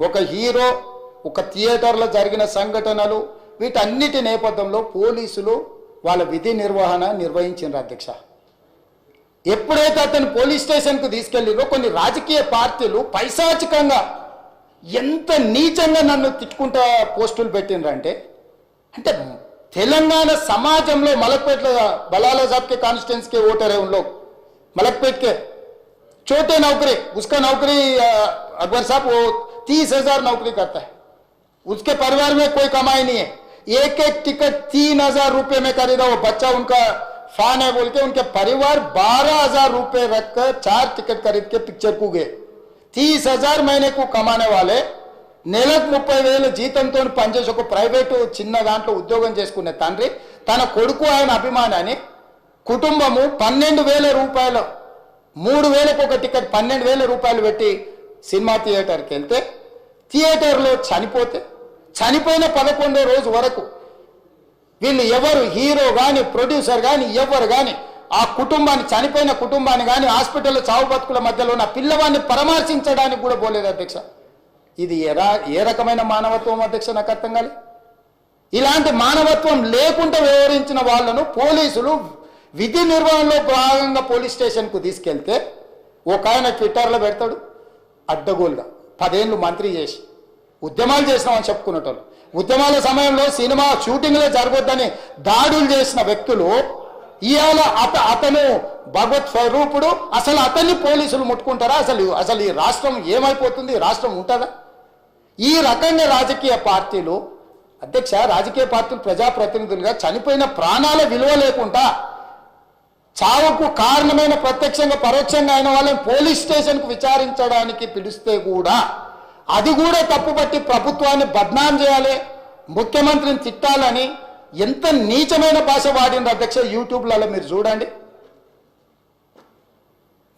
ఒక హీరో, ఒక థియేటర్లో జరిగిన సంఘటనలు, వీటన్నిటి నేపథ్యంలో పోలీసులు వాళ్ళ విధి నిర్వహణ నిర్వహించారు అధ్యక్ష. ఎప్పుడైతే అతను పోలీస్ స్టేషన్కు తీసుకెళ్ళిరో కొన్ని రాజకీయ పార్టీలు పైశాచికంగా ఎంత నీచంగా నన్ను తిట్టుకుంటా పోస్టులు పెట్టినరంటే, అంటే తెలంగాణ समाजంలో మలక్పేట్ बलाला साहब के कॉन्स्टिट्यूंसी के वोटर है, उन लोग मलकपेट के छोटे नौकरी, उसका नौकरी अकबर साहब वो 30,000 नौकरी करता है, उसके परिवार में कोई कमाई नहीं है, एक एक टिकट 3,000 रुपए में खरीदा, वो बच्चा उनका फैन है बोल के उनके परिवार 12,000 रुपए रखकर 4 टिकट खरीद के पिक्चर को गए। 30,000 महीने को कमाने वाले నెలకు 30,000 జీతంతో పనిచేసి ఒక ప్రైవేటు చిన్న దాంట్లో ఉద్యోగం చేసుకునే తండ్రి తన కొడుకు ఆయన అభిమానాన్ని కుటుంబము 12,000 రూపాయలు 3,000కు ఒక టికెట్ 12,000 రూపాయలు పెట్టి సినిమా థియేటర్కి వెళ్తే థియేటర్లో చనిపోయిన 11వ రోజు వరకు వీళ్ళు ఎవరు హీరో కానీ ప్రొడ్యూసర్ కానీ ఎవరు కానీ ఆ కుటుంబాన్ని చనిపోయిన కుటుంబాన్ని కానీ హాస్పిటల్లో చావు బతుకుల మధ్యలో ఉన్న పిల్లవాడిని పరామర్శించడానికి కూడా పోలేదు అధ్యక్ష. ఇది ఏ రకమైన మానవత్వం అధ్యక్ష? నాకు అర్థం కాలేదు. ఇలాంటి మానవత్వం లేకుండా వ్యవహరించిన వాళ్ళను పోలీసులు విధి నిర్వహణలో భాగంగా పోలీస్ స్టేషన్కు తీసుకెళ్తే ఒక ఆయన ట్విట్టర్లో పెడతాడు అడ్డగోలుగా 10 ఏళ్ళు మంత్రి చేసి ఉద్యమాలు చేసినామని చెప్పుకునేటోళ్ళు, ఉద్యమాల సమయంలో సినిమా షూటింగ్లో జరగొద్దని దాడులు చేసిన వ్యక్తులు ఇవాళ అతను భగవత్ స్వరూపుడు, అసలు అతన్ని పోలీసులు ముట్టుకుంటారా? అసలు ఈ రాష్ట్రం ఏమైపోతుంది? రాష్ట్రం ఉంటుందా? ఈ రకంగా రాజకీయ పార్టీలు అధ్యక్ష, రాజకీయ పార్టీలు ప్రజాప్రతినిధులుగా చనిపోయిన ప్రాణాల విలువ లేకుండా చావుకు కారణమైన ప్రత్యక్షంగా పరోక్షంగా అయిన వాళ్ళని పోలీస్ స్టేషన్కు విచారించడానికి పిలిస్తే కూడా అది కూడా తప్పుపట్టి ప్రభుత్వాన్ని బద్నాం చేయాలి, ముఖ్యమంత్రిని తిట్టాలని ఎంత నీచమైన భాష వాడింది అధ్యక్ష. యూట్యూబ్లలో మీరు చూడండి.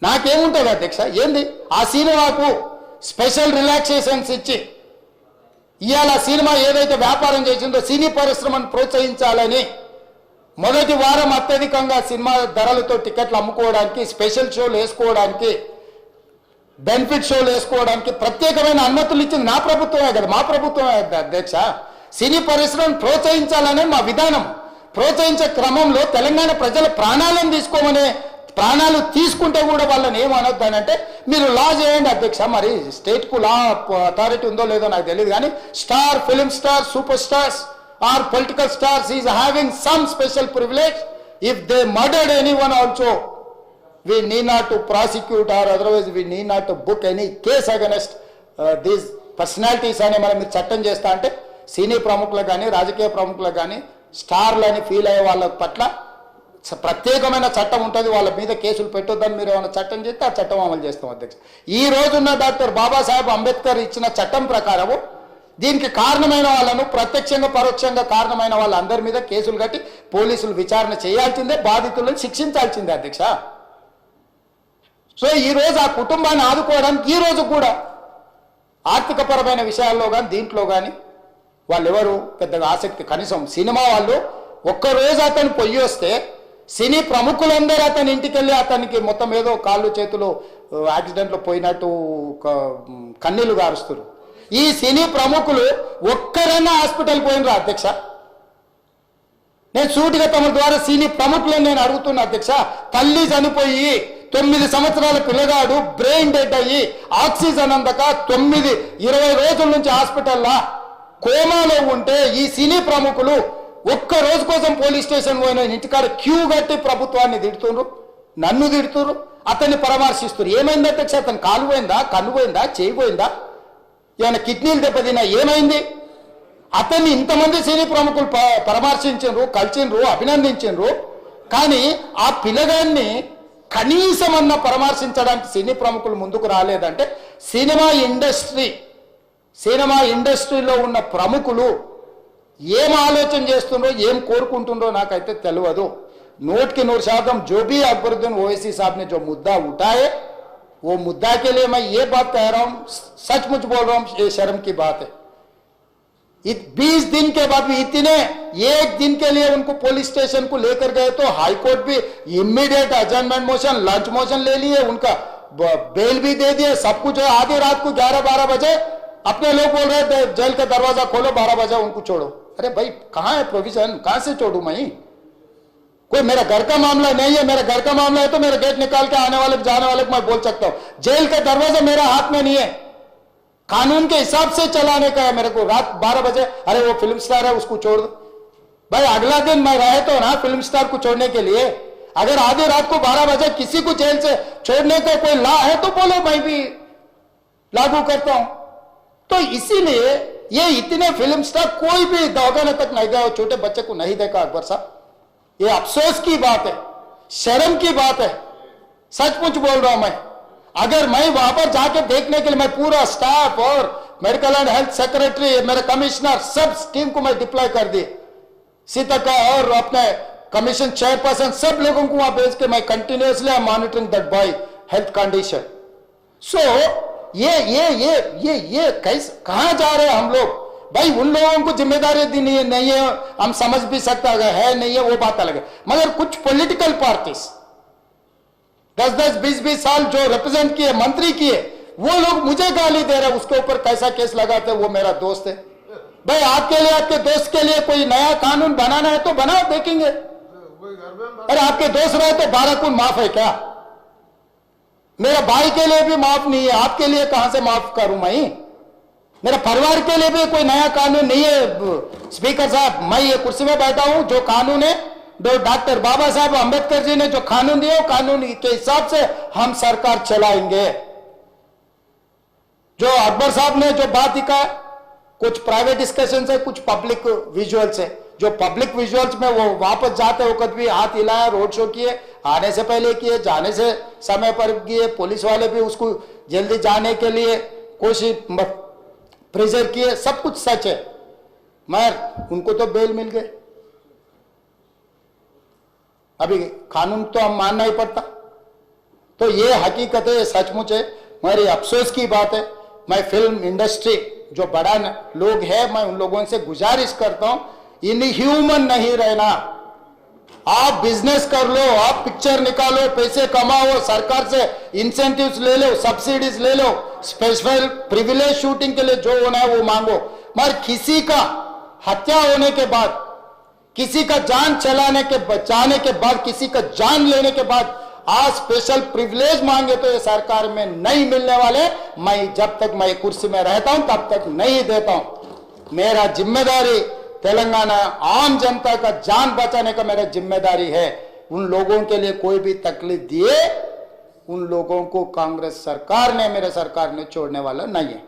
నాకేముంటుంది అధ్యక్ష? ఏంది ఆ సినిమాకు స్పెషల్ రిలాక్సేషన్స్ ఇచ్చి ఇవాళ సినిమా ఏదైతే వ్యాపారం చేసిందో సినీ పరిశ్రమను ప్రోత్సహించాలని మొదటి వారం అత్యధికంగా సినిమా ధరలతో టికెట్లు అమ్ముకోవడానికి, స్పెషల్ షోలు వేసుకోవడానికి, బెనిఫిట్ షోలు వేసుకోవడానికి ప్రత్యేకమైన అనుమతులు ఇచ్చింది నా ప్రభుత్వమే కదా, మా ప్రభుత్వమే అధ్యక్ష. సినీ పరిశ్రమను ప్రోత్సహించాలనే మా విధానం. ప్రోత్సహించే క్రమంలో తెలంగాణ ప్రజల ప్రాణాలను ప్రాణాలు తీసుకుంటే కూడా వాళ్ళని ఏమనొద్దానంటే మీరు లా చేయండి అధ్యక్ష. మరి స్టేట్కు లా అథారిటీ ఉందో లేదో నాకు తెలియదు, కానీ star, film star, super stars or political stars is having some special privilege. If they murdered anyone also we need not to prosecute or otherwise we need not to book any case against these personalities అని మనం మీరు చట్టం చేస్తా అంటే సినీ ప్రముఖులకు కానీ రాజకీయ ప్రముఖులకు కానీ స్టార్లని ఫీల్ అయ్యే వాళ్ళ పట్ల ప్రత్యేకమైన చట్టం ఉంటుంది, వాళ్ళ మీద కేసులు పెట్టొద్దని మీరు ఏమైనా చట్టం చేస్తే ఆ చట్టం అమలు చేస్తాం అధ్యక్ష. ఈ రోజున్న డాక్టర్ బాబాసాహెబ్ అంబేద్కర్ ఇచ్చిన చట్టం ప్రకారము దీనికి కారణమైన వాళ్ళను ప్రత్యక్షంగా పరోక్షంగా కారణమైన వాళ్ళందరి మీద కేసులు కట్టి పోలీసులు విచారణ చేయాల్సిందే, బాధితులను శిక్షించాల్సిందే అధ్యక్ష. సో ఈ రోజు ఆ కుటుంబాన్ని ఆదుకోవడానికి ఈ రోజు కూడా ఆర్థికపరమైన విషయాల్లో కానీ దీంట్లో కానీ వాళ్ళు ఎవరు పెద్దగా ఆసక్తి, కనీసం సినిమా వాళ్ళు ఒక్కరోజు అతను పొయ్యి వస్తే సినీ ప్రముఖులందరూ అతని ఇంటికి వెళ్ళి అతనికి మొత్తం ఏదో కాళ్ళు చేతులు యాక్సిడెంట్లో పోయినట్టు కన్నీళ్లు గారుస్తారు. ఈ సినీ ప్రముఖులు ఒక్కరైనా హాస్పిటల్ పోయినరా అధ్యక్ష? నేను సూటిగా తమ ద్వారా సినీ ప్రముఖులను నేను అడుగుతున్నా అధ్యక్ష. తల్లి చనిపోయి 9 సంవత్సరాల పిల్లగాడు బ్రెయిన్ డెడ్ అయ్యి ఆక్సిజన్ అందక 20 రోజుల నుంచి హాస్పిటల్లో కోమాలో ఉంటే ఈ సినీ ప్రముఖులు ఒక్క రోజు కోసం పోలీస్ స్టేషన్ పోయిన ఇంటికాడ క్యూ కట్టి ప్రభుత్వాన్ని తిడుతున్నారు, నన్ను తిడుతున్నారు, అతన్ని పరామర్శిస్తున్నారు. ఏమైంది అధ్యక్ష? అతను కాలు పోయిందా, కన్ను పోయిందా, చేయి పోయిందా, ఏమైనా కిడ్నీలు దెబ్బతిన్నా, ఏమైంది? అతన్ని ఇంతమంది సినీ ప్రముఖులు పరామర్శించారు, కలిసిండ్రు, అభినందించారు. కానీ ఆ పిల్లగాన్ని కనీసం అన్న పరామర్శించడానికి సినీ ప్రముఖులు ముందుకు రాలేదంటే సినిమా ఇండస్ట్రీలో ఉన్న ప్రముఖులు ఏం ఆలోచన చేస్తుండ్రో ఏం కోరుకుంటుండ్రో నాకైతే తెలియదు. 100% जो भी अकबरुद्दीन ओवैसी साहब ने जो मुद्दा उठाए वो मुद्दा के लिए मैं ये बात कह रहा हूं, सचमुच बोल रहा हूं, ये शर्म की बात है. 20 दिन के बाद भी एक दिन के लिए उनको पुलिस स्टेशन को लेकर गए तो हाईकोर्ट भी इमीडिएट अजर्नमेंट मोशन, लंच मोशन ले लिए, उनका बेल भी दे दिए, सब कुछ. आधी रात को 11-12 बजे अपने लोग बोल रहे थे जेल का दरवाजा खोलो 12 बजे उनको छोड़ो। अरे भाई कहां है प्रोविजन, कहां से छोड़ू मैं? कोई मेरा घर का मामला नहीं है, मेरा घर का मामला है तो मेरा गेट निकाल के आने वाले जाने वाले को मैं बोल सकता हूं। जेल का दरवाजा मेरा हाथ में नहीं है, कानून के हिसाब से चलाने का है मेरे को। रात 12 बजे अरे वो फिल्म स्टार है उसको छोड़ दो भाई, अगला दिन मैं रहे तो ना फिल्म स्टार को छोड़ने के लिए। अगर आधी रात को 12 बजे किसी को जेल से छोड़ने का कोई लॉ है तो बोलो, मैं भी लागू करता हूं। तो इसीलिए ये इतने फिल्म स्टार कोई भी दवाखाने तक नहीं गया, छोटे बच्चे को नहीं देखा अकबर साहब। ये अफसोस की बात है, शर्म की बात है, सचमुच बोल रहा हूं मैं। अगर मैं वहां पर जाके देखने के लिए मैं पूरा स्टाफ और मेडिकल एंड हेल्थ सेक्रेटरी, मेरे कमिश्नर, सब टीम को मैं डिप्लॉय कर दिए, सीता और अपने कमीशन चेयरपर्सन सब लोगों को वहां भेज के मैं continuously monitoring that boy health condition. So ये कैसे कहां जा रहे हैं हम लोग भाई? उन लोगों को जिम्मेदारी दी नहीं है, हम समझ भी सकते है नहीं है वो बात अलग है, मगर कुछ पॉलिटिकल पार्टीज 10-10, 20-20 साल जो रिप्रेजेंट किए, मंत्री किए, वो लोग मुझे गाली दे रहे हैं। उसके ऊपर कैसा केस लगाते? वो मेरा दोस्त है भाई। आपके लिए, आपके दोस्त के लिए कोई नया कानून बनाना है तो बनाओ, देखेंगे। अरे आपके दोस्त रहे तो 12 खून माफ है क्या? मेरा भाई के लिए भी माफ नहीं है, आपके लिए कहां से माफ करूं मैं? मेरे परिवार के लिए भी कोई नया कानून नहीं है। स्पीकर साहब, मैं ये कुर्सी में बैठा हूं, जो कानून है डॉक्टर बाबा साहब अंबेडकर जी ने जो कानून दिया, कानून के हिसाब से हम सरकार चलाएंगे। जो अकबर साहब ने जो बात दिखा, कुछ प्राइवेट डिस्कशन है, कुछ पब्लिक विजुअल्स है। जो पब्लिक विजुअल्स में वो वापस जाते वक्त भी हाथ हिलाया, रोड शो किए, आने से पहले किए, जाने से समय पर किए, पुलिस वाले भी उसको जल्दी जाने के लिए कोशिश प्रेशर किए, सब कुछ सच है। मगर उनको तो बेल मिल गए। अभी कानून तो हम मानना ही पड़ता। तो ये हकीकत है, सचमुच है, मेरी अफसोस की बात है। मैं फिल्म इंडस्ट्री जो बड़ा लोग है, मैं उन लोगों से गुजारिश करता हूं, इनह्यूमन नहीं रहना। आप बिजनेस कर लो, आप पिक्चर निकालो, पैसे कमाओ, सरकार से इंसेंटिव्स ले लो, सब्सिडीज ले लो, स्पेशल प्रिविलेज शूटिंग के लिए जो होना है वो मांगो। मगर किसी का हत्या होने के बाद, किसी का जान चलाने के बचाने के बाद, किसी का जान लेने के बाद आज स्पेशल प्रिविलेज मांगे तो ये सरकार में नहीं मिलने वाले। मैं जब तक मैं कुर्सी में रहता हूं तब तक नहीं देता हूं। मेरा जिम्मेदारी तेलंगाना आम जनता का जान बचाने का मेरा जिम्मेदारी है। उन लोगों के लिए कोई भी तकलीफ दिए, उन लोगों को कांग्रेस सरकार ने, मेरे सरकार ने छोड़ने वाला नहीं है।